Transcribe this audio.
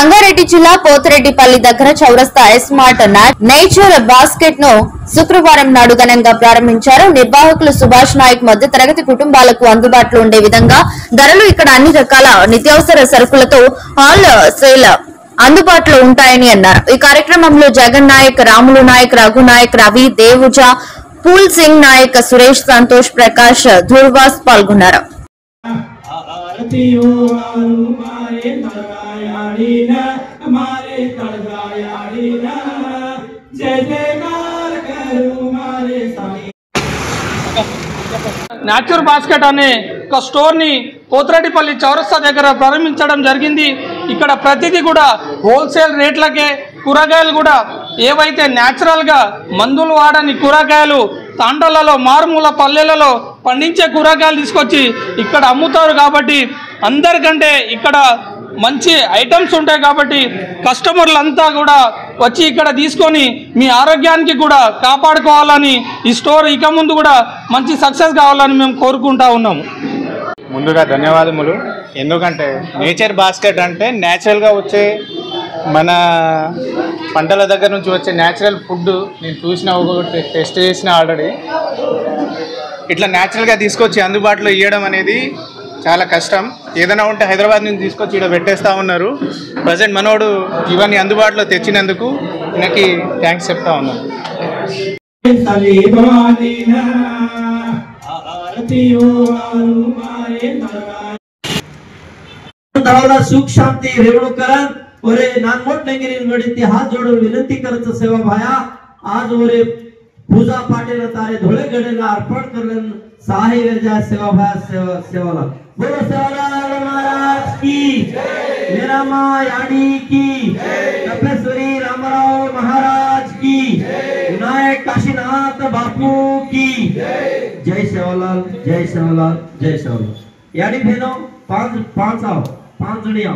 సంగారెడ్డి జిల్లా పోతిరెడ్డిపల్లి దగ్గర చౌరస్తా స్మార్ట్ నేచర్ బాస్కెట్ ను శుక్రవారం నాడు ఘనంగా ప్రారంభించారు. నిర్వాహకులు సుభాష్ నాయక్ మధ్య తరగతి కుటుంబాలకు అందుబాటులో ఉండే విధంగా ధరలు ఇక్కడ అన్ని రకాల నిత్యావసర సరుకులతో హాల్ సేల్ అందుబాటులో ఉంటాయని అన్నారు. ఈ కార్యక్రమంలో జగన్ నాయక్, రాములు నాయక్, రఘు నాయక్, రవి, దేవుజ, పూల్ సింగ్ నాయక్, సురేష్, సంతోష్, ప్రకాష్, ధూర్వాస్ పాల్గొన్నారు. నేచర్ బాస్కెట్ అనే ఒక స్టోర్ని పోతిరెడ్డిపల్లి చౌరస్తా దగ్గర ప్రారంభించడం జరిగింది. ఇక్కడ ప్రతిదీ కూడా హోల్సేల్ రేట్లకే కూరగాయలు కూడా ఏవైతే న్యాచురల్గా మందులు వాడని కూరగాయలు తాండలలో మారుమూల పల్లెలలో పండించే కూరగాయలు తీసుకొచ్చి ఇక్కడ అమ్ముతారు. కాబట్టి అందరికంటే ఇక్కడ మంచి ఐటమ్స్ ఉంటాయి కాబట్టి కస్టమర్లంతా కూడా వచ్చి ఇక్కడ తీసుకొని మీ ఆరోగ్యానికి కూడా కాపాడుకోవాలని ఈ స్టోర్ ఇక ముందు కూడా మంచి సక్సెస్ కావాలని మేము కోరుకుంటా ఉన్నాము. ముందుగా ధన్యవాదములు. ఎందుకంటే నేచర్ బాస్కెట్ అంటే న్యాచురల్గా వచ్చే మన పంటల దగ్గర నుంచి వచ్చే న్యాచురల్ ఫుడ్ నేను చూసిన, ఒకటి టెస్ట్ చేసిన ఆల్రెడీ. ఇట్లా న్యాచురల్గా తీసుకొచ్చి అందుబాటులో ఇవ్వడం అనేది చాలా కష్టం. ఏదైనా ఉంటే హైదరాబాద్ నుంచి తీసుకొచ్చి ఇక్కడ పెట్టేస్తూ ఉన్నారు. ప్రజెంట్ మనోడు ఇవన్నీ అందుబాటులో తెచ్చినందుకు నాకు థ్యాంక్స్ చెప్తా ఉన్నాను. सुख शांती रेवणूकरण ओरे नानमोट नेंगिरीन वडीती हात जोडून विनंती करत सेवा भाया आज ओरे पूजा पाटील तारे धोळे गडेला अर्पण करलन साहे वेजा सेवा भाया सेवाला बोलो सेवालाल महाराज की मेरा मां यानी की कपेश्वरी रामराव महाराज की विनायक काशीनाथ बापू की जय सेवालाल जय सेवालाल जय सेवालाल यानी भेनो पांच आओ 5 जणी आओ।